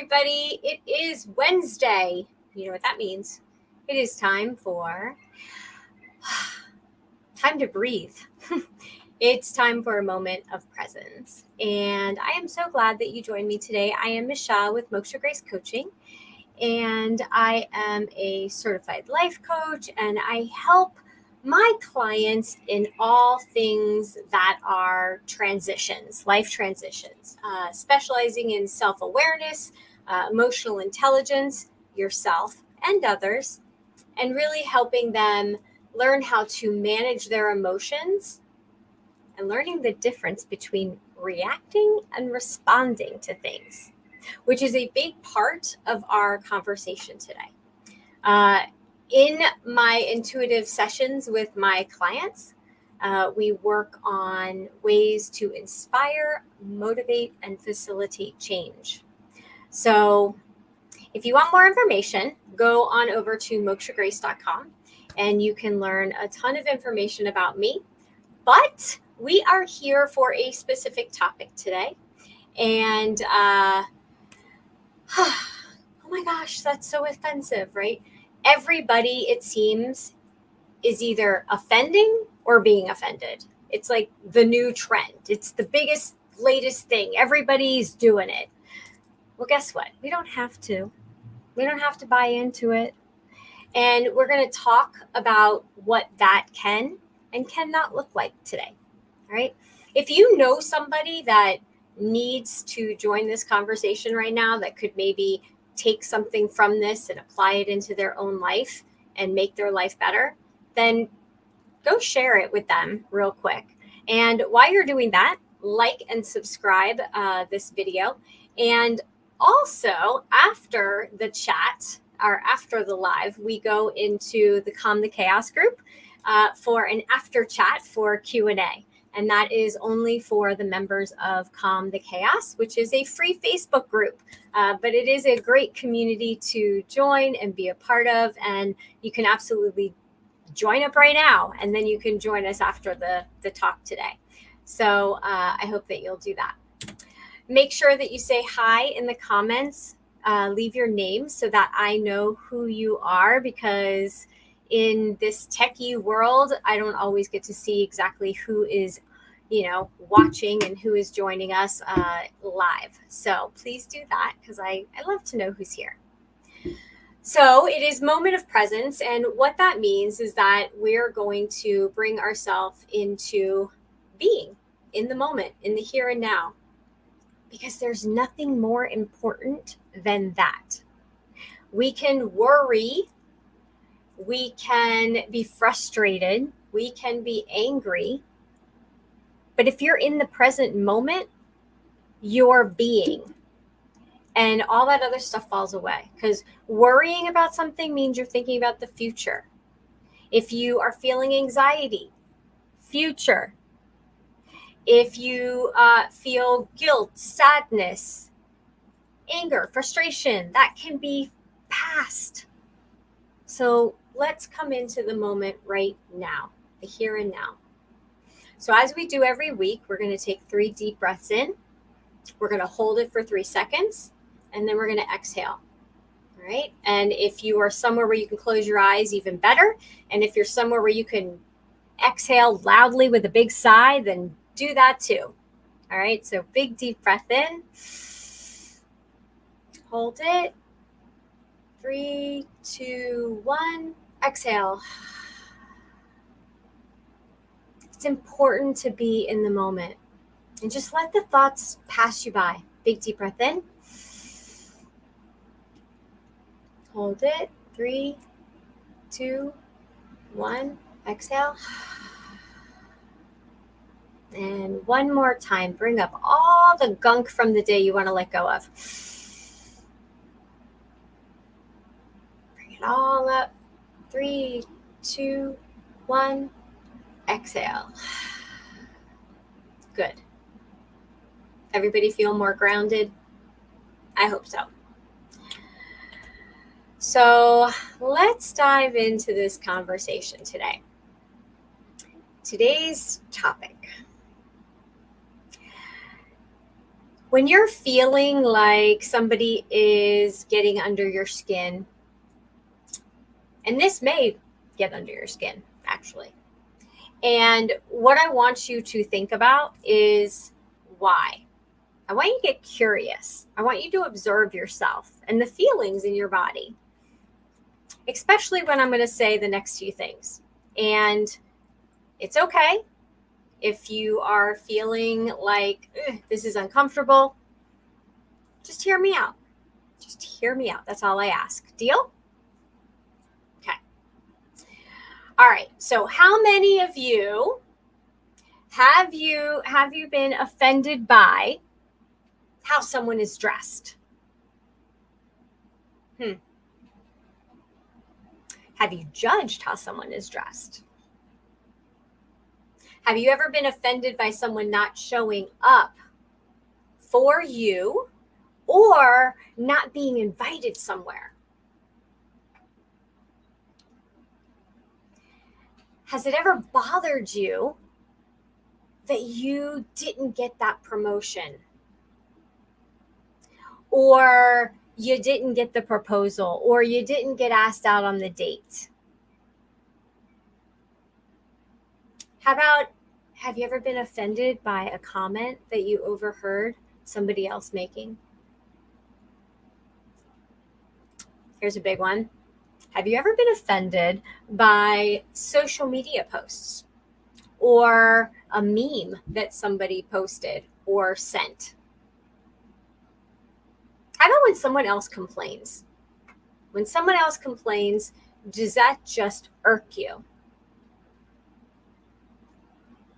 everybody. It is Wednesday. You know what that means. It is time to breathe. It's time for a moment of presence. And I am so glad that you joined me today. I am Michelle with Moksha Grace Coaching, and I am a certified life coach, and I help my clients in all things that are transitions, life transitions, specializing in self-awareness, emotional intelligence, yourself and others, and really helping them learn how to manage their emotions and learning the difference between reacting and responding to things, which is a big part of our conversation today. In my intuitive sessions with my clients, we work on ways to inspire, motivate, and facilitate change. So if you want more information, go on over to mokshagrace.com and you can learn a ton of information about me. But we are here for a specific topic today. And oh my gosh, that's so offensive, right? Everybody, it seems, is either offending or being offended. It's like the new trend. It's the biggest, latest thing. Everybody's doing it. Well, guess what? We don't have to. We don't have to buy into it. And we're going to talk about what that can and cannot look like today. All right. If you know somebody that needs to join this conversation right now that could maybe take something from this and apply it into their own life and make their life better, then go share it with them real quick. And while you're doing that, like and subscribe this video. And also, after the chat or after the live, we go into the Calm the Chaos group for an after chat for Q&A. And that is only for the members of Calm the Chaos, which is a free Facebook group. But it is a great community to join and be a part of. And you can absolutely join up right now. And then you can join us after the talk today. So I hope that you'll do that. Make sure that you say hi in the comments. Leave your name so that I know who you are, because in this techie world, I don't always get to see exactly who is, watching and who is joining us live. So please do that, because I love to know who's here. So it is moment of presence. And what that means is that we're going to bring ourselves into being in the moment, in the here and now, because there's nothing more important than that. We can worry. We can be frustrated. We can be angry. But if you're in the present moment, you're being. And all that other stuff falls away, because worrying about something means you're thinking about the future. If you are feeling anxiety, future. If you feel guilt, sadness, anger, frustration, that can be past. So let's come into the moment right now, the here and now. So as we do every week, we're going to take 3 deep breaths in. We're going to hold it for 3 seconds, and then we're going to exhale. All right. And if you are somewhere where you can close your eyes, even better. And if you're somewhere where you can exhale loudly with a big sigh, then do that too. All right. So big deep breath in. Hold it. 3, 2, 1. Exhale. It's important to be in the moment and just let the thoughts pass you by. Big deep breath in. Hold it. 3, 2, 1. Exhale. And one more time, bring up all the gunk from the day you want to let go of. Bring it all up. 3, 2, 1. Exhale. Good. Everybody feel more grounded? I hope so. So let's dive into this conversation today. Today's topic. When you're feeling like somebody is getting under your skin, and this may get under your skin, actually. And what I want you to think about is why. I want you to get curious. I want you to observe yourself and the feelings in your body, especially when I'm going to say the next few things. And it's okay if you are feeling like this is uncomfortable. Just hear me out. Just hear me out. That's all I ask. Deal? Okay. All right. So how many of you have you been offended by how someone is dressed? Have you judged how someone is dressed? Have you ever been offended by someone not showing up for you or not being invited somewhere? Has it ever bothered you that you didn't get that promotion? Or you didn't get the proposal, or you didn't get asked out on the date? How about, have you ever been offended by a comment that you overheard somebody else making? Here's a big one. Have you ever been offended by social media posts or a meme that somebody posted or sent? How about when someone else complains? When someone else complains, does that just irk you?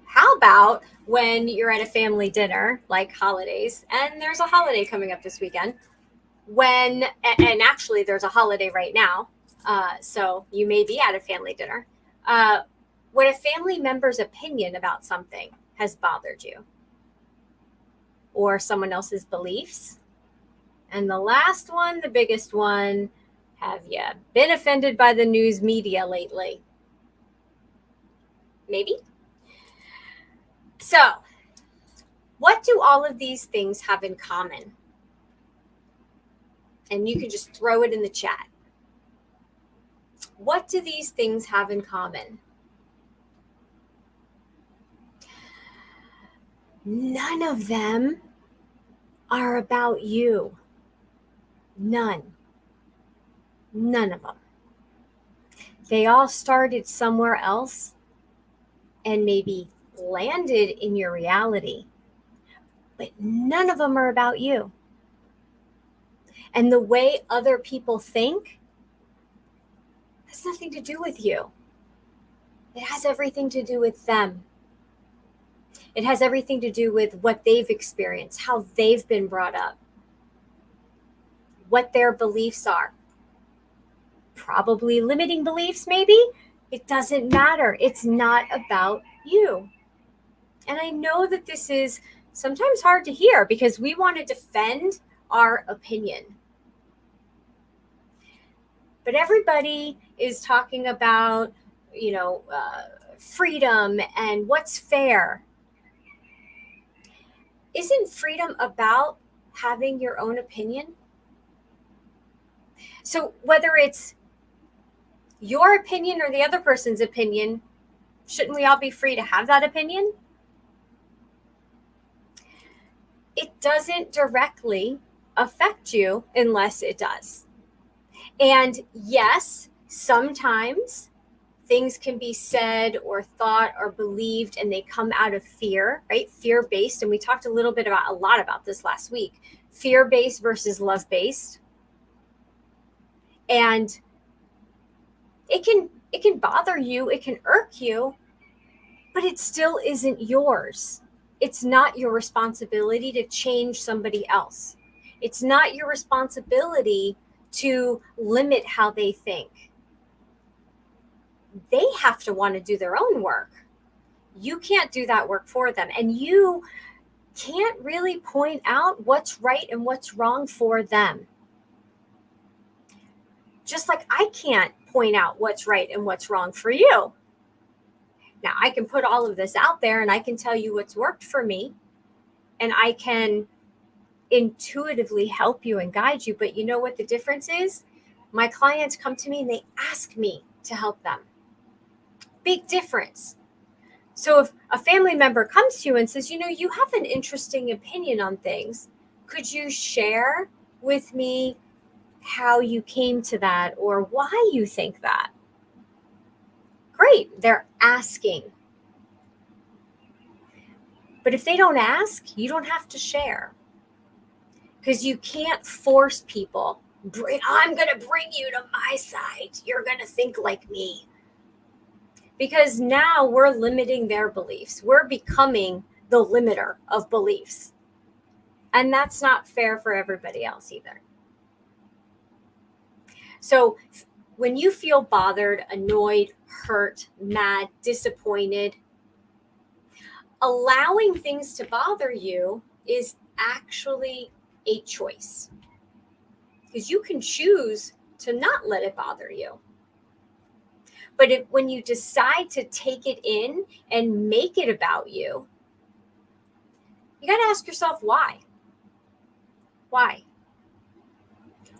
How about when you're at a family dinner, like holidays, and there's a holiday coming up this weekend, and actually there's a holiday right now, so you may be at a family dinner, when a family member's opinion about something has bothered you, or someone else's beliefs. And the last one, the biggest one, have you been offended by the news media lately? Maybe. So, what do all of these things have in common? And you can just throw it in the chat. What do these things have in common? None of them are about you. None of them. They all started somewhere else and maybe landed in your reality, but none of them are about you. And the way other people think has nothing to do with you. It has everything to do with them. It has everything to do with what they've experienced, how they've been brought up, what their beliefs are. Probably limiting beliefs, maybe. It doesn't matter. It's not about you. And I know that this is sometimes hard to hear because we want to defend our opinion. But everybody is talking about, freedom and what's fair. Isn't freedom about having your own opinion? So whether it's your opinion or the other person's opinion, shouldn't we all be free to have that opinion? It doesn't directly affect you unless it does. And yes, sometimes things can be said or thought or believed and they come out of fear, right? Fear-based. And we talked a lot about this last week. Fear-based versus love-based. And it can bother you, it can irk you, but it still isn't yours. It's not your responsibility to change somebody else. It's not your responsibility to limit how they think. They have to want to do their own work. You can't do that work for them. And you can't really point out what's right and what's wrong for them. Just like I can't point out what's right and what's wrong for you. Now, I can put all of this out there and I can tell you what's worked for me. And I can intuitively help you and guide you. But you know what the difference is? My clients come to me and they ask me to help them. Big difference. So if a family member comes to you and says, you have an interesting opinion on things, could you share with me how you came to that or why you think that? Great, they're asking. But if they don't ask, you don't have to share. Because you can't force people. I'm going to bring you to my side. You're going to think like me. Because now we're limiting their beliefs. We're becoming the limiter of beliefs. And that's not fair for everybody else either. So when you feel bothered, annoyed, hurt, mad, disappointed, allowing things to bother you is actually a choice. Because you can choose to not let it bother you. But when you decide to take it in and make it about you, you got to ask yourself why. Why?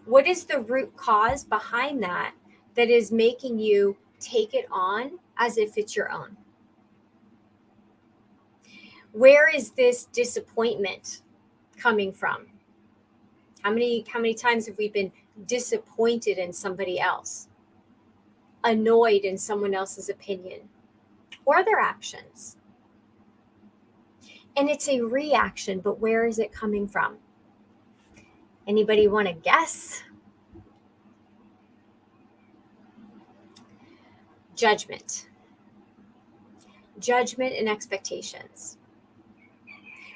What is the root cause behind that is making you take it on as if it's your own? Where is this disappointment coming from? How many times have we been disappointed in somebody else? Annoyed in someone else's opinion or their actions? And it's a reaction, but where is it coming from? Anybody want to guess? Judgment. Judgment and expectations.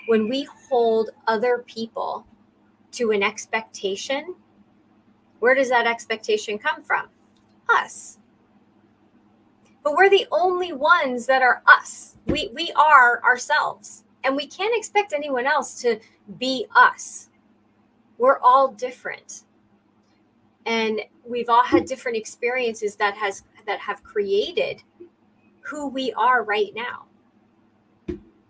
When we hold other people to an expectation, where does that expectation come from? Us. But we're the only ones that are us. We are ourselves. And we can't expect anyone else to be us. We're all different. And we've all had different experiences that have created who we are right now.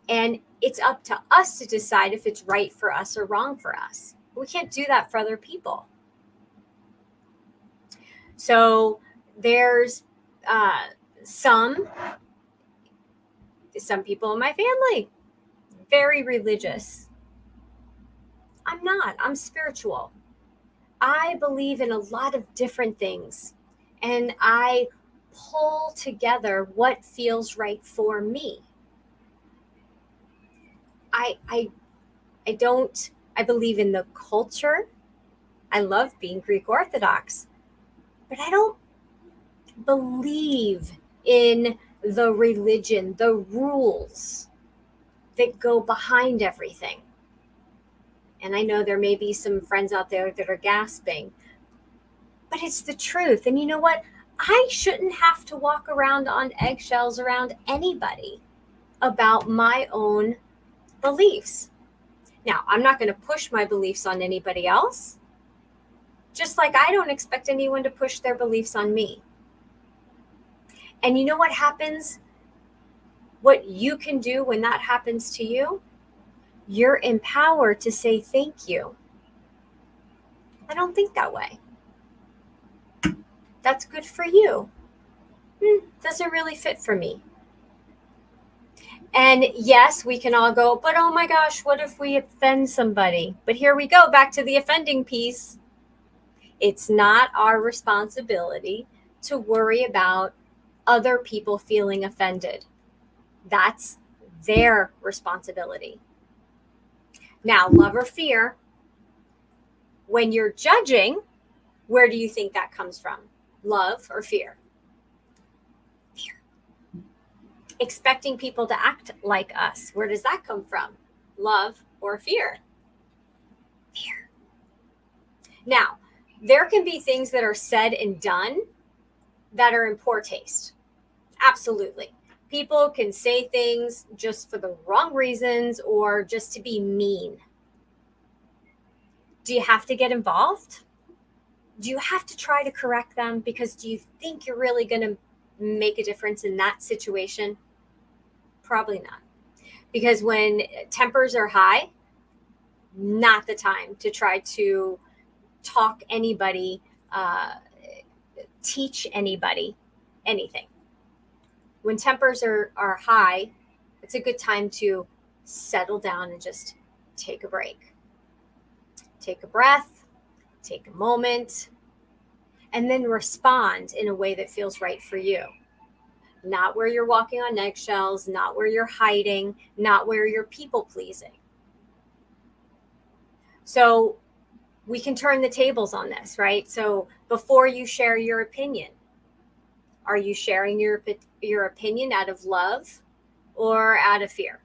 And it's up to us to decide if it's right for us or wrong for us. We can't do that for other people. So there's some people in my family, very religious. I'm not. I'm spiritual. I believe in a lot of different things, and I pull together what feels right for me. I believe in the culture. I love being Greek Orthodox, but I don't believe in the religion, the rules that go behind everything. And I know there may be some friends out there that are gasping, but it's the truth. And you know what? I shouldn't have to walk around on eggshells around anybody about my own beliefs. Now, I'm not going to push my beliefs on anybody else, just like I don't expect anyone to push their beliefs on me. And you know what happens? What you can do when that happens to you? You're empowered to say thank you. I don't think that way. That's good for you. Doesn't really fit for me. And yes, we can all go, but oh my gosh, what if we offend somebody? But here we go, back to the offending piece. It's not our responsibility to worry about other people feeling offended. That's their responsibility. Now, love or fear, when you're judging, where do you think that comes from? Love or fear? Fear. Expecting people to act like us, where does that come from? Love or fear? Fear. Now, there can be things that are said and done that are in poor taste. Absolutely. People can say things just for the wrong reasons or just to be mean. Do you have to get involved? Do you have to try to correct them? Because do you think you're really going to make a difference in that situation? Probably not. Because when tempers are high, not the time to try to talk anybody, teach anybody anything. When tempers are high, it's a good time to settle down and just take a break. Take a breath, take a moment, and then respond in a way that feels right for you. Not where you're walking on eggshells, not where you're hiding, not where you're people pleasing. So we can turn the tables on this, right? So before you share your opinion, are you sharing your opinion out of love or out of fear?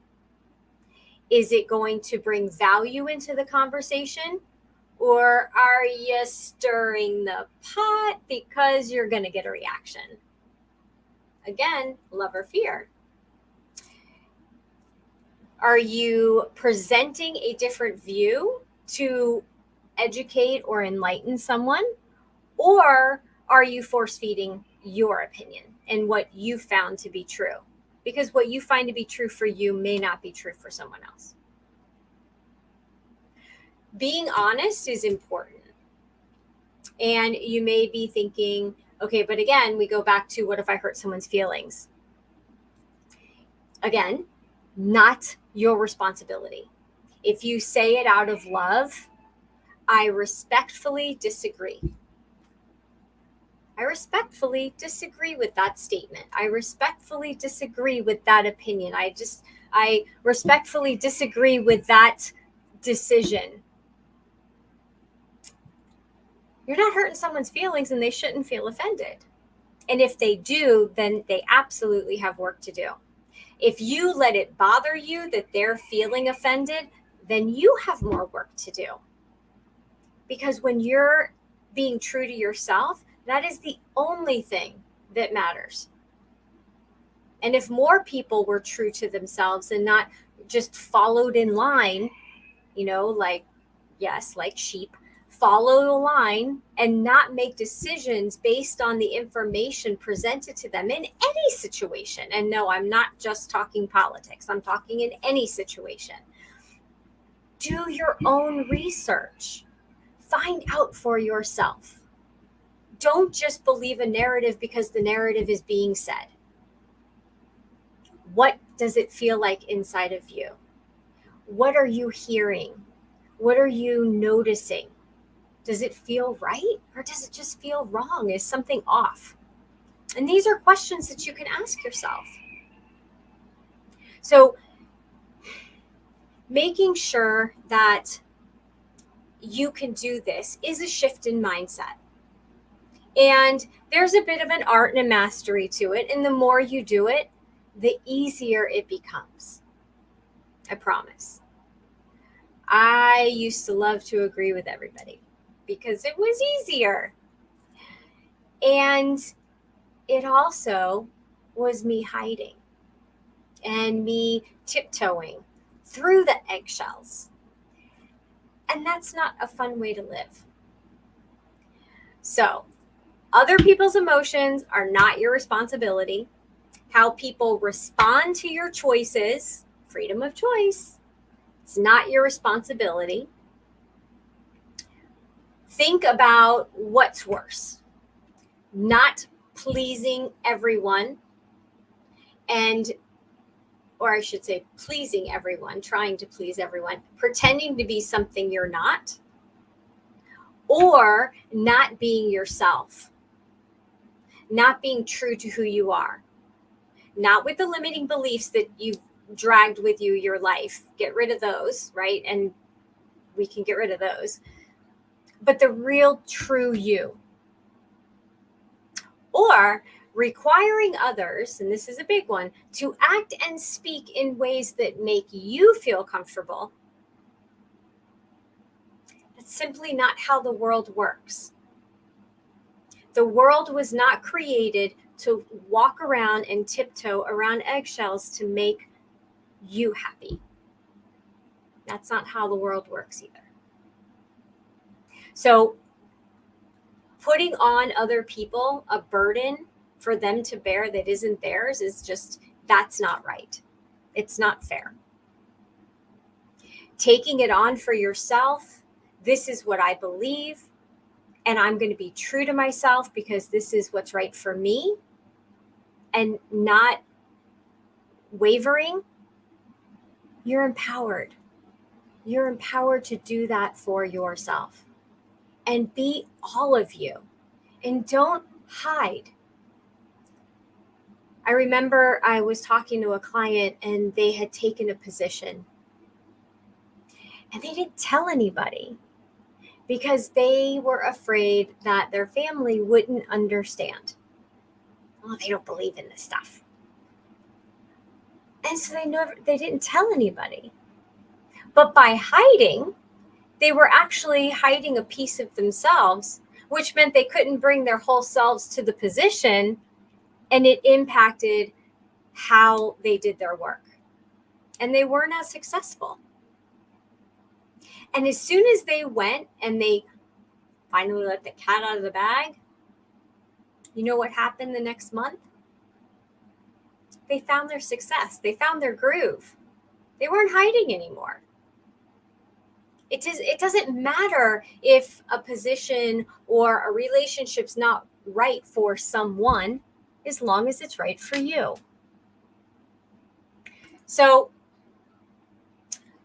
Is it going to bring value into the conversation? Or are you stirring the pot because you're going to get a reaction? Again, love or fear. Are you presenting a different view to educate or enlighten someone? Or are you force feeding your opinion and what you found to be true? Because what you find to be true for you may not be true for someone else. Being honest is important. And you may be thinking, okay, but again, we go back to what if I hurt someone's feelings? Again, not your responsibility. If you say it out of love, I respectfully disagree. I respectfully disagree with that statement. I respectfully disagree with that opinion. I respectfully disagree with that decision. You're not hurting someone's feelings and they shouldn't feel offended. And if they do, then they absolutely have work to do. If you let it bother you that they're feeling offended, then you have more work to do. Because when you're being true to yourself, that is the only thing that matters. And if more people were true to themselves and not just followed in line, like sheep, follow the line and not make decisions based on the information presented to them in any situation. And no, I'm not just talking politics. I'm talking in any situation. Do your own research. Find out for yourself. Don't just believe a narrative because the narrative is being said. What does it feel like inside of you? What are you hearing? What are you noticing? Does it feel right or does it just feel wrong? Is something off? And these are questions that you can ask yourself. So making sure that you can do this is a shift in mindset. And there's a bit of an art and a mastery to it. And the more you do it, the easier it becomes. I promise. I used to love to agree with everybody because it was easier. And it also was me hiding and me tiptoeing through the eggshells. And that's not a fun way to live. So, other people's emotions are not your responsibility. How people respond to your choices, freedom of choice, it's not your responsibility. Think about what's worse. Not pleasing everyone, or I should say pleasing everyone, trying to please everyone, pretending to be something you're not, or not being yourself, not being true to who you are, not with the limiting beliefs that you've dragged with you your life. Get rid of those, right? And we can get rid of those. But the real true you. Or requiring others, and this is a big one, to act and speak in ways that make you feel comfortable. That's simply not how the world works. The world was not created to walk around and tiptoe around eggshells to make you happy. That's not how the world works either. So putting on other people a burden for them to bear that isn't theirs is just, that's not right. It's not fair. taking it on for yourself. This is what I believe, and I'm going to be true to myself because this is what's right for me, and not wavering, you're empowered. You're empowered to do that for yourself. And be all of you. And don't hide. I remember I was talking to a client and they had taken a position. And they didn't tell anybody because they were afraid that their family wouldn't understand. Oh, they don't believe in this stuff. And so they didn't tell anybody. But by hiding, they were actually hiding a piece of themselves, which meant they couldn't bring their whole selves to the position, and it impacted how they did their work. And they weren't as successful. And as soon as they went and they finally let the cat out of the bag, you know what happened the next month? They found their success. They found their groove. They weren't hiding anymore. It doesn't matter if a position or a relationship's not right for someone, as long as it's right for you. So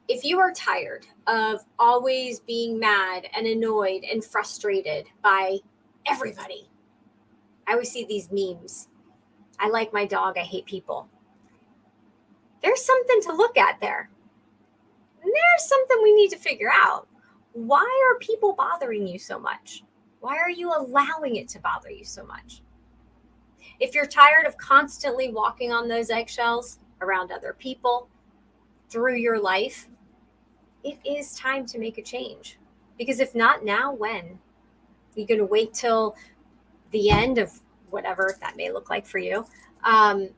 if you are tired of always being mad and annoyed and frustrated by everybody, I always see these memes. I like my dog, I hate people. There's something to look at there. And there's something we need to figure out. Why are people bothering you so much? Why are you allowing it to bother you so much? If you're tired of constantly walking on those eggshells around other people through your life, it is time to make a change. Because if not now, when? You're going to wait till the end of whatever that may look like for you, and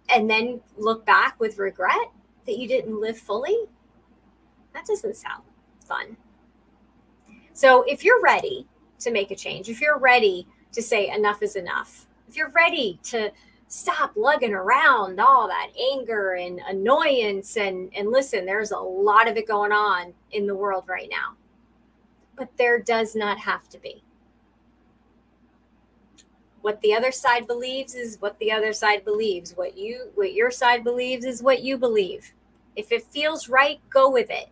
then look back with regret that you didn't live fully? That doesn't sound fun. So if you're ready to make a change, if you're ready to say enough is enough, if you're ready to stop lugging around all that anger and annoyance, and listen, there's a lot of it going on in the world right now, but there does not have to be. What the other side believes is what the other side believes. What your side believes is what you believe. If it feels right, go with it.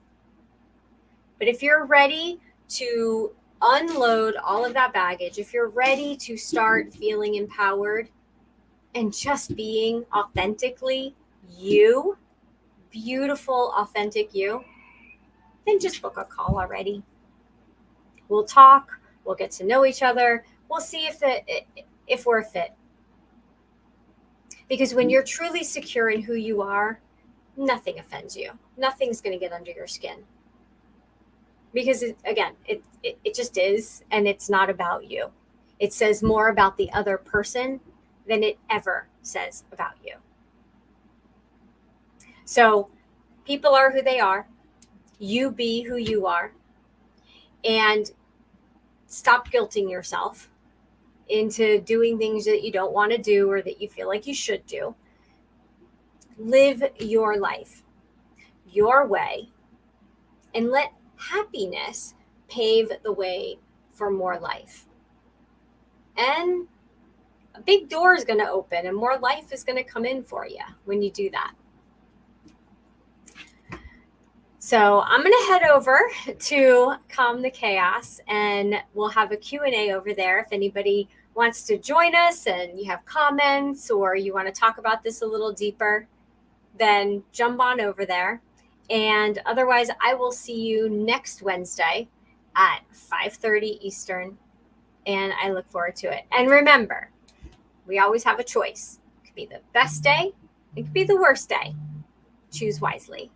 But if you're ready to unload all of that baggage, if you're ready to start feeling empowered and just being authentically you, beautiful, authentic you, then just book a call already. We'll talk. We'll get to know each other. We'll see if we're a fit. Because when you're truly secure in who you are, nothing offends you. Nothing's going to get under your skin. Because it just is, and it's not about you. It says more about the other person than it ever says about you. So people are who they are. You be who you are. And stop guilting yourself into doing things that you don't want to do or that you feel like you should do. Live your life your way and let happiness pave the way for more life. And a big door is going to open and more life is going to come in for you when you do that. So I'm going to head over to Calm the Chaos, and we'll have a Q&A over there. If anybody wants to join us and you have comments or you want to talk about this a little deeper, then jump on over there. And otherwise, I will see you next Wednesday at 5:30 Eastern, and I look forward to it. And remember, we always have a choice. It could be the best day. It could be the worst day. Choose wisely.